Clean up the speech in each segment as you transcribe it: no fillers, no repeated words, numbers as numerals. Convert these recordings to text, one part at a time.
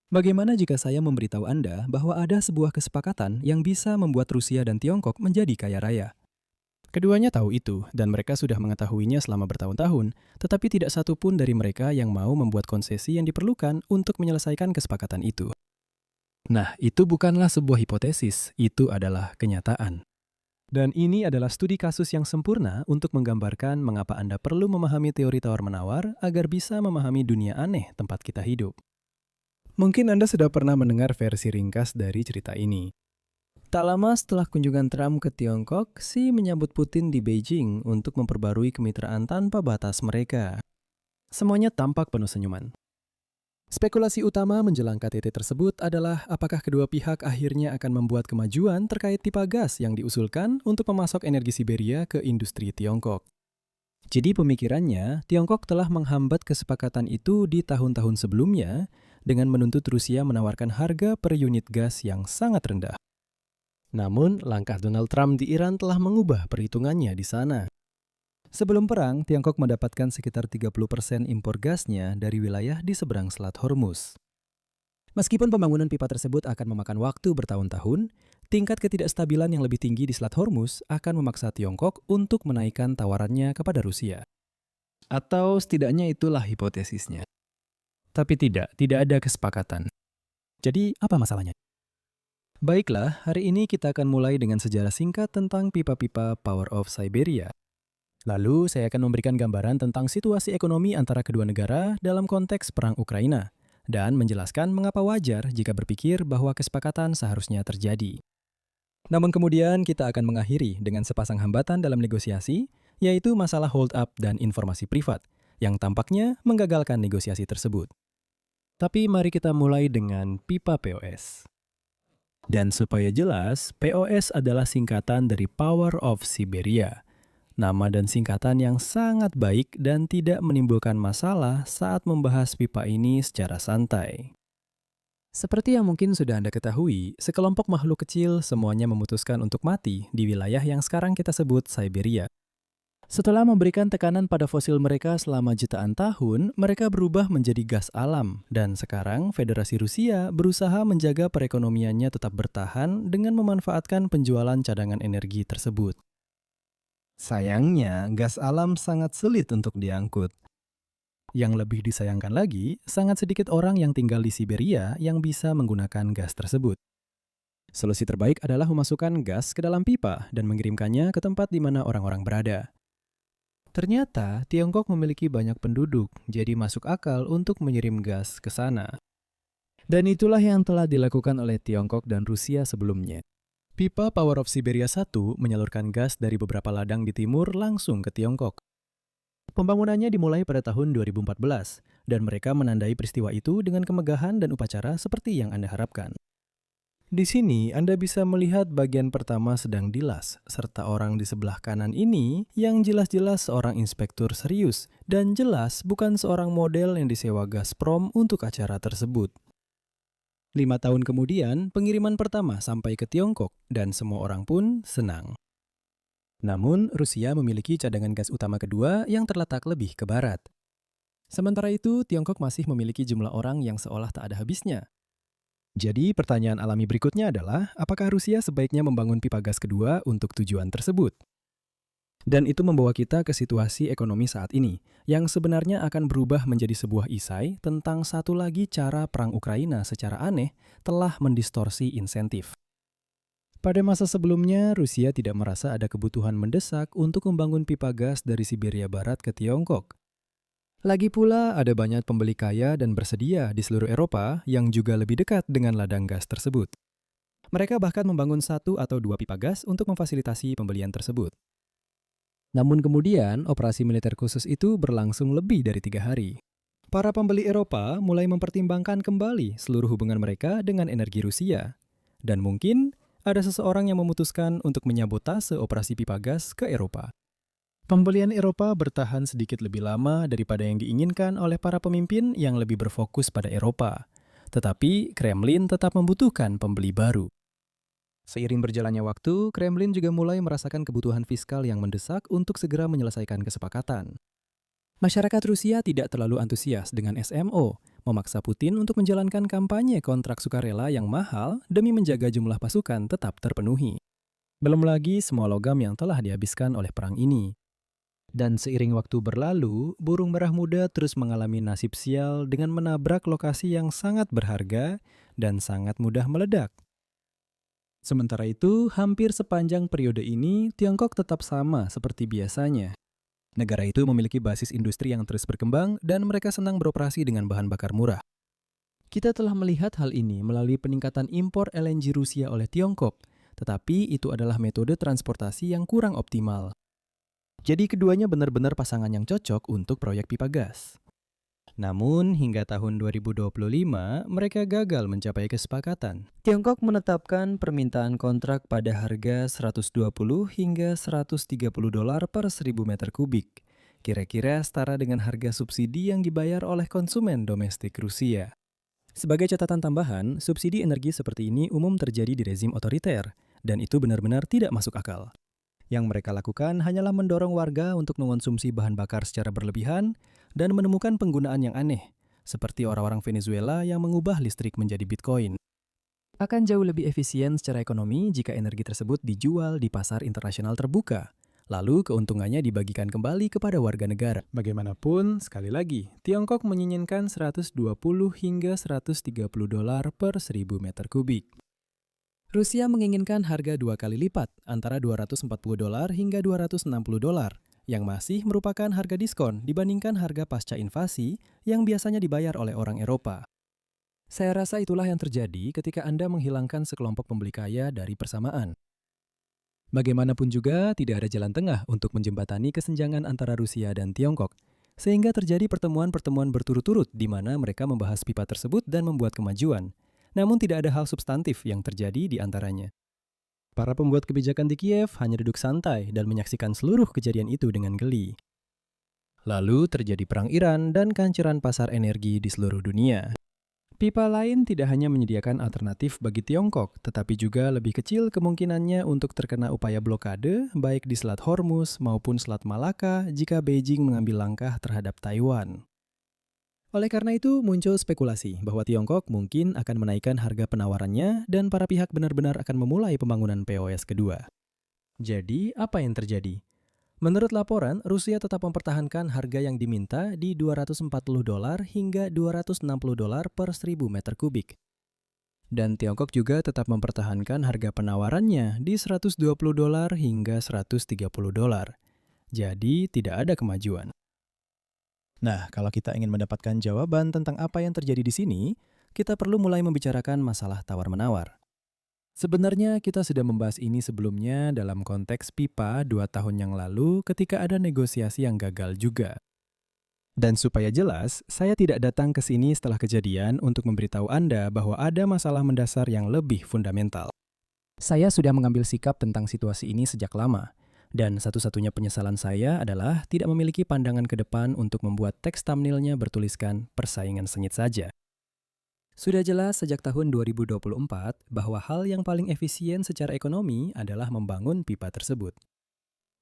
Bagaimana jika saya memberitahu Anda bahwa ada sebuah kesepakatan yang bisa membuat Rusia dan Tiongkok menjadi kaya raya? Keduanya tahu itu, dan mereka sudah mengetahuinya selama bertahun-tahun, tetapi tidak satu pun dari mereka yang mau membuat konsesi yang diperlukan untuk menyelesaikan kesepakatan itu. Nah, itu bukanlah sebuah hipotesis, itu adalah kenyataan. Dan ini adalah studi kasus yang sempurna untuk menggambarkan mengapa Anda perlu memahami teori tawar-menawar agar bisa memahami dunia aneh tempat kita hidup. Mungkin Anda sudah pernah mendengar versi ringkas dari cerita ini. Tak lama setelah kunjungan Trump ke Tiongkok, Xi menyambut Putin di Beijing untuk memperbarui kemitraan tanpa batas mereka. Semuanya tampak penuh senyuman. Spekulasi utama menjelang KTT tersebut adalah apakah kedua pihak akhirnya akan membuat kemajuan terkait pipa gas yang diusulkan untuk memasok energi Siberia ke industri Tiongkok. Jadi pemikirannya, Tiongkok telah menghambat kesepakatan itu di tahun-tahun sebelumnya dengan menuntut Rusia menawarkan harga per unit gas yang sangat rendah. Namun, langkah Donald Trump di Iran telah mengubah perhitungannya di sana. Sebelum perang, Tiongkok mendapatkan sekitar 30% impor gasnya dari wilayah di seberang Selat Hormuz. Meskipun pembangunan pipa tersebut akan memakan waktu bertahun-tahun, tingkat ketidakstabilan yang lebih tinggi di Selat Hormuz akan memaksa Tiongkok untuk menaikkan tawarannya kepada Rusia. Atau setidaknya itulah hipotesisnya. Tapi tidak ada kesepakatan. Jadi, apa masalahnya? Baiklah, hari ini kita akan mulai dengan sejarah singkat tentang pipa-pipa Power of Siberia. Lalu, saya akan memberikan gambaran tentang situasi ekonomi antara kedua negara dalam konteks Perang Ukraina, dan menjelaskan mengapa wajar jika berpikir bahwa kesepakatan seharusnya terjadi. Namun kemudian kita akan mengakhiri dengan sepasang hambatan dalam negosiasi, yaitu masalah hold up dan informasi privat, yang tampaknya menggagalkan negosiasi tersebut. Tapi mari kita mulai dengan pipa POS. Dan supaya jelas, POS adalah singkatan dari Power of Siberia. Nama dan singkatan yang sangat baik dan tidak menimbulkan masalah saat membahas pipa ini secara santai. Seperti yang mungkin sudah Anda ketahui, sekelompok makhluk kecil semuanya memutuskan untuk mati di wilayah yang sekarang kita sebut Siberia. Setelah memberikan tekanan pada fosil mereka selama jutaan tahun, mereka berubah menjadi gas alam, dan sekarang Federasi Rusia berusaha menjaga perekonomiannya tetap bertahan dengan memanfaatkan penjualan cadangan energi tersebut. Sayangnya, gas alam sangat sulit untuk diangkut. Yang lebih disayangkan lagi, sangat sedikit orang yang tinggal di Siberia yang bisa menggunakan gas tersebut. Solusi terbaik adalah memasukkan gas ke dalam pipa dan mengirimkannya ke tempat di mana orang-orang berada. Ternyata, Tiongkok memiliki banyak penduduk, jadi masuk akal untuk mengirim gas ke sana. Dan itulah yang telah dilakukan oleh Tiongkok dan Rusia sebelumnya. Pipa Power of Siberia 1 menyalurkan gas dari beberapa ladang di timur langsung ke Tiongkok. Pembangunannya dimulai pada tahun 2014, dan mereka menandai peristiwa itu dengan kemegahan dan upacara seperti yang Anda harapkan. Di sini, Anda bisa melihat bagian pertama sedang dilas, serta orang di sebelah kanan ini yang jelas-jelas seorang inspektur serius, dan jelas bukan seorang model yang disewa Gazprom untuk acara tersebut. 5 tahun kemudian, pengiriman pertama sampai ke Tiongkok, dan semua orang pun senang. Namun, Rusia memiliki cadangan gas utama kedua yang terletak lebih ke barat. Sementara itu, Tiongkok masih memiliki jumlah orang yang seolah tak ada habisnya. Jadi, pertanyaan alami berikutnya adalah, apakah Rusia sebaiknya membangun pipa gas kedua untuk tujuan tersebut? Dan itu membawa kita ke situasi ekonomi saat ini, yang sebenarnya akan berubah menjadi sebuah isai tentang satu lagi cara perang Ukraina secara aneh telah mendistorsi insentif. Pada masa sebelumnya, Rusia tidak merasa ada kebutuhan mendesak untuk membangun pipa gas dari Siberia Barat ke Tiongkok. Lagi pula, ada banyak pembeli kaya dan bersedia di seluruh Eropa yang juga lebih dekat dengan ladang gas tersebut. Mereka bahkan membangun 1 atau 2 pipa gas untuk memfasilitasi pembelian tersebut. Namun kemudian, operasi militer khusus itu berlangsung lebih dari 3 hari. Para pembeli Eropa mulai mempertimbangkan kembali seluruh hubungan mereka dengan energi Rusia. Dan mungkin ada seseorang yang memutuskan untuk menyabotase operasi pipa gas ke Eropa. Pembelian Eropa bertahan sedikit lebih lama daripada yang diinginkan oleh para pemimpin yang lebih berfokus pada Eropa. Tetapi Kremlin tetap membutuhkan pembeli baru. Seiring berjalannya waktu, Kremlin juga mulai merasakan kebutuhan fiskal yang mendesak untuk segera menyelesaikan kesepakatan. Masyarakat Rusia tidak terlalu antusias dengan SMO, memaksa Putin untuk menjalankan kampanye kontrak sukarela yang mahal demi menjaga jumlah pasukan tetap terpenuhi. Belum lagi semua logam yang telah dihabiskan oleh perang ini. Dan seiring waktu berlalu, burung merah muda terus mengalami nasib sial dengan menabrak lokasi yang sangat berharga dan sangat mudah meledak. Sementara itu, hampir sepanjang periode ini, Tiongkok tetap sama seperti biasanya. Negara itu memiliki basis industri yang terus berkembang dan mereka senang beroperasi dengan bahan bakar murah. Kita telah melihat hal ini melalui peningkatan impor LNG Rusia oleh Tiongkok, tetapi itu adalah metode transportasi yang kurang optimal. Jadi keduanya benar-benar pasangan yang cocok untuk proyek pipa gas. Namun, hingga tahun 2025, mereka gagal mencapai kesepakatan. Tiongkok menetapkan permintaan kontrak pada harga 120 hingga 130 dolar per 1000 meter kubik. Kira-kira setara dengan harga subsidi yang dibayar oleh konsumen domestik Rusia. Sebagai catatan tambahan, subsidi energi seperti ini umum terjadi di rezim otoriter, dan itu benar-benar tidak masuk akal. Yang mereka lakukan hanyalah mendorong warga untuk mengonsumsi bahan bakar secara berlebihan dan menemukan penggunaan yang aneh, seperti orang-orang Venezuela yang mengubah listrik menjadi Bitcoin. Akan jauh lebih efisien secara ekonomi jika energi tersebut dijual di pasar internasional terbuka, lalu keuntungannya dibagikan kembali kepada warga negara. Bagaimanapun, sekali lagi, Tiongkok menginginkan 120 hingga 130 dolar per 1000 meter kubik. Rusia menginginkan harga 2 kali lipat, antara 240 dolar hingga 260 dolar, yang masih merupakan harga diskon dibandingkan harga pasca invasi yang biasanya dibayar oleh orang Eropa. Saya rasa itulah yang terjadi ketika Anda menghilangkan sekelompok pembeli kaya dari persamaan. Bagaimanapun juga, tidak ada jalan tengah untuk menjembatani kesenjangan antara Rusia dan Tiongkok, sehingga terjadi pertemuan-pertemuan berturut-turut di mana mereka membahas pipa tersebut dan membuat kemajuan. Namun tidak ada hal substantif yang terjadi di antaranya. Para pembuat kebijakan di Kiev hanya duduk santai dan menyaksikan seluruh kejadian itu dengan geli. Lalu terjadi perang Iran dan kehancuran pasar energi di seluruh dunia. Pipa lain tidak hanya menyediakan alternatif bagi Tiongkok, tetapi juga lebih kecil kemungkinannya untuk terkena upaya blokade baik di Selat Hormuz maupun Selat Malaka jika Beijing mengambil langkah terhadap Taiwan. Oleh karena itu, muncul spekulasi bahwa Tiongkok mungkin akan menaikkan harga penawarannya dan para pihak benar-benar akan memulai pembangunan POS kedua. Jadi, apa yang terjadi? Menurut laporan, Rusia tetap mempertahankan harga yang diminta di 240 dolar hingga 260 dolar per 1000 meter kubik. Dan Tiongkok juga tetap mempertahankan harga penawarannya di 120 dolar hingga 130 dolar. Jadi, tidak ada kemajuan. Nah, kalau kita ingin mendapatkan jawaban tentang apa yang terjadi di sini, kita perlu mulai membicarakan masalah tawar-menawar. Sebenarnya kita sudah membahas ini sebelumnya dalam konteks pipa 2 tahun yang lalu ketika ada negosiasi yang gagal juga. Dan supaya jelas, saya tidak datang ke sini setelah kejadian untuk memberitahu Anda bahwa ada masalah mendasar yang lebih fundamental. Saya sudah mengambil sikap tentang situasi ini sejak lama. Dan satu-satunya penyesalan saya adalah tidak memiliki pandangan ke depan untuk membuat teks thumbnailnya bertuliskan persaingan sengit saja. Sudah jelas sejak tahun 2024 bahwa hal yang paling efisien secara ekonomi adalah membangun pipa tersebut.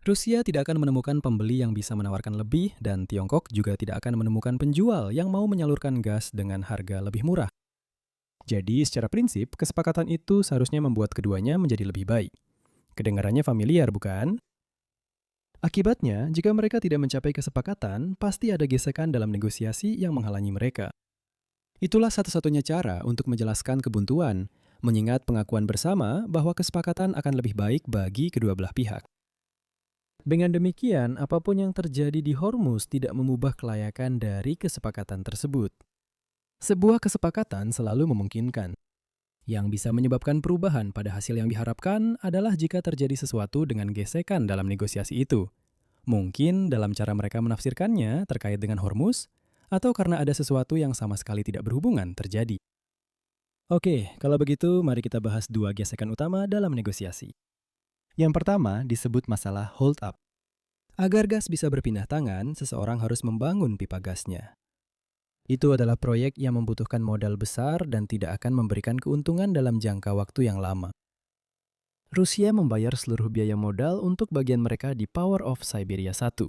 Rusia tidak akan menemukan pembeli yang bisa menawarkan lebih dan Tiongkok juga tidak akan menemukan penjual yang mau menyalurkan gas dengan harga lebih murah. Jadi secara prinsip, kesepakatan itu seharusnya membuat keduanya menjadi lebih baik. Kedengarannya familiar, bukan? Akibatnya, jika mereka tidak mencapai kesepakatan, pasti ada gesekan dalam negosiasi yang menghalangi mereka. Itulah satu-satunya cara untuk menjelaskan kebuntuan, mengingat pengakuan bersama bahwa kesepakatan akan lebih baik bagi kedua belah pihak. Dengan demikian, apapun yang terjadi di Hormuz tidak mengubah kelayakan dari kesepakatan tersebut. Sebuah kesepakatan selalu memungkinkan. Yang bisa menyebabkan perubahan pada hasil yang diharapkan adalah jika terjadi sesuatu dengan gesekan dalam negosiasi itu. Mungkin dalam cara mereka menafsirkannya terkait dengan Hormuz, atau karena ada sesuatu yang sama sekali tidak berhubungan terjadi. Oke, kalau begitu mari kita bahas dua gesekan utama dalam negosiasi. Yang pertama disebut masalah hold up. Agar gas bisa berpindah tangan, seseorang harus membangun pipa gasnya. Itu adalah proyek yang membutuhkan modal besar dan tidak akan memberikan keuntungan dalam jangka waktu yang lama. Rusia membayar seluruh biaya modal untuk bagian mereka di Power of Siberia 1.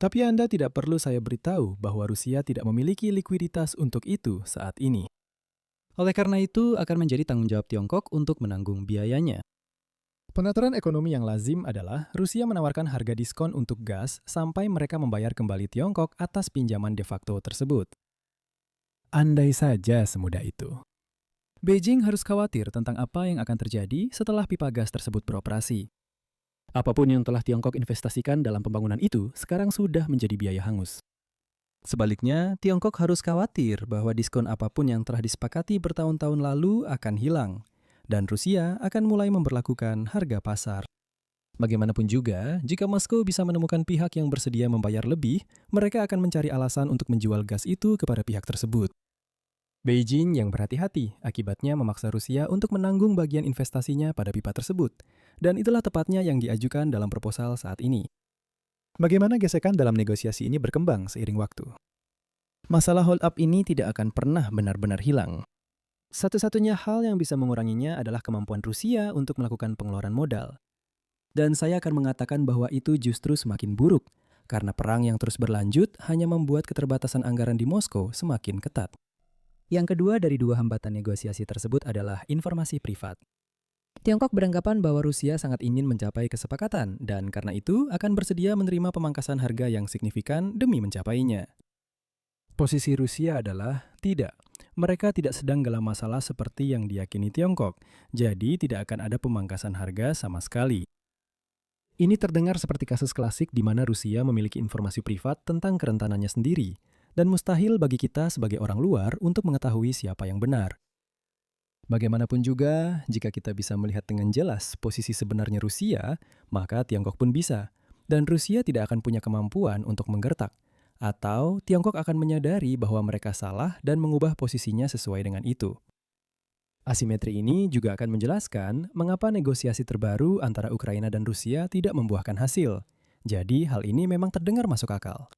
Tapi Anda tidak perlu saya beritahu bahwa Rusia tidak memiliki likuiditas untuk itu saat ini. Oleh karena itu, akan menjadi tanggung jawab Tiongkok untuk menanggung biayanya. Penataran ekonomi yang lazim adalah Rusia menawarkan harga diskon untuk gas sampai mereka membayar kembali Tiongkok atas pinjaman de facto tersebut. Andai saja semudah itu. Beijing harus khawatir tentang apa yang akan terjadi setelah pipa gas tersebut beroperasi. Apapun yang telah Tiongkok investasikan dalam pembangunan itu sekarang sudah menjadi biaya hangus. Sebaliknya, Tiongkok harus khawatir bahwa diskon apapun yang telah disepakati bertahun-tahun lalu akan hilang, dan Rusia akan mulai memberlakukan harga pasar. Bagaimanapun juga, jika Moskow bisa menemukan pihak yang bersedia membayar lebih, mereka akan mencari alasan untuk menjual gas itu kepada pihak tersebut. Beijing yang berhati-hati akibatnya memaksa Rusia untuk menanggung bagian investasinya pada pipa tersebut, dan itulah tepatnya yang diajukan dalam proposal saat ini. Bagaimana gesekan dalam negosiasi ini berkembang seiring waktu? Masalah hold up ini tidak akan pernah benar-benar hilang. Satu-satunya hal yang bisa menguranginya adalah kemampuan Rusia untuk melakukan pengeluaran modal. Dan saya akan mengatakan bahwa itu justru semakin buruk, karena perang yang terus berlanjut hanya membuat keterbatasan anggaran di Moskow semakin ketat. Yang kedua dari dua hambatan negosiasi tersebut adalah informasi privat. Tiongkok beranggapan bahwa Rusia sangat ingin mencapai kesepakatan dan karena itu akan bersedia menerima pemangkasan harga yang signifikan demi mencapainya. Posisi Rusia adalah tidak. Mereka tidak sedang dalam masalah seperti yang diyakini Tiongkok, jadi tidak akan ada pemangkasan harga sama sekali. Ini terdengar seperti kasus klasik di mana Rusia memiliki informasi privat tentang kerentanannya sendiri, dan mustahil bagi kita sebagai orang luar untuk mengetahui siapa yang benar. Bagaimanapun juga, jika kita bisa melihat dengan jelas posisi sebenarnya Rusia, maka Tiongkok pun bisa, dan Rusia tidak akan punya kemampuan untuk menggertak, atau Tiongkok akan menyadari bahwa mereka salah dan mengubah posisinya sesuai dengan itu. Asimetri ini juga akan menjelaskan mengapa negosiasi terbaru antara Ukraina dan Rusia tidak membuahkan hasil. Jadi hal ini memang terdengar masuk akal.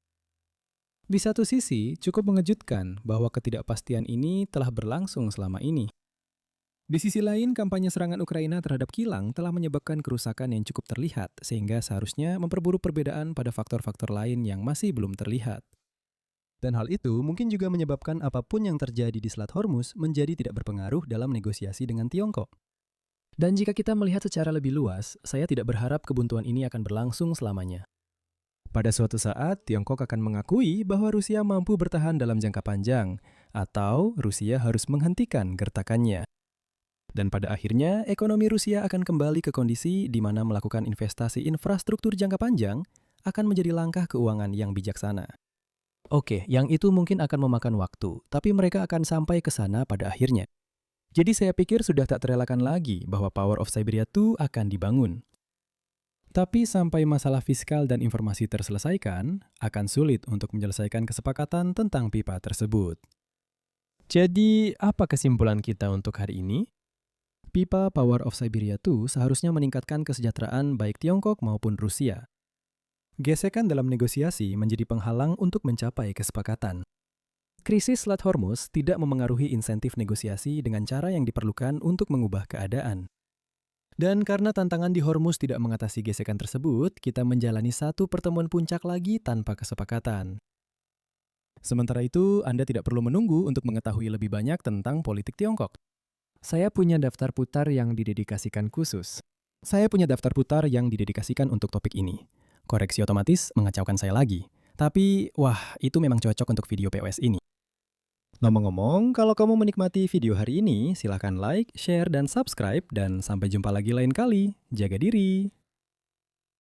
Di satu sisi, cukup mengejutkan bahwa ketidakpastian ini telah berlangsung selama ini. Di sisi lain, kampanye serangan Ukraina terhadap kilang telah menyebabkan kerusakan yang cukup terlihat, sehingga seharusnya memperburuk perbedaan pada faktor-faktor lain yang masih belum terlihat. Dan hal itu mungkin juga menyebabkan apapun yang terjadi di Selat Hormuz menjadi tidak berpengaruh dalam negosiasi dengan Tiongkok. Dan jika kita melihat secara lebih luas, saya tidak berharap kebuntuan ini akan berlangsung selamanya. Pada suatu saat, Tiongkok akan mengakui bahwa Rusia mampu bertahan dalam jangka panjang, atau Rusia harus menghentikan gertakannya. Dan pada akhirnya, ekonomi Rusia akan kembali ke kondisi di mana melakukan investasi infrastruktur jangka panjang akan menjadi langkah keuangan yang bijaksana. Oke, yang itu mungkin akan memakan waktu, tapi mereka akan sampai ke sana pada akhirnya. Jadi saya pikir sudah tak terelakkan lagi bahwa Power of Siberia 2 akan dibangun. Tapi sampai masalah fiskal dan informasi terselesaikan, akan sulit untuk menyelesaikan kesepakatan tentang pipa tersebut. Jadi, apa kesimpulan kita untuk hari ini? Pipa Power of Siberia 2 seharusnya meningkatkan kesejahteraan baik Tiongkok maupun Rusia. Gesekan dalam negosiasi menjadi penghalang untuk mencapai kesepakatan. Krisis Selat Hormuz tidak memengaruhi insentif negosiasi dengan cara yang diperlukan untuk mengubah keadaan. Dan karena tantangan di Hormuz tidak mengatasi gesekan tersebut, kita menjalani satu pertemuan puncak lagi tanpa kesepakatan. Sementara itu, Anda tidak perlu menunggu untuk mengetahui lebih banyak tentang politik Tiongkok. Saya punya daftar putar yang didedikasikan khusus. Saya punya daftar putar yang didedikasikan untuk topik ini. Koreksi otomatis mengacaukan saya lagi. Tapi, wah, itu memang cocok untuk video POS ini. Ngomong-ngomong, kalau kamu menikmati video hari ini, silahkan like, share, dan subscribe, dan sampai jumpa lagi lain kali. Jaga diri!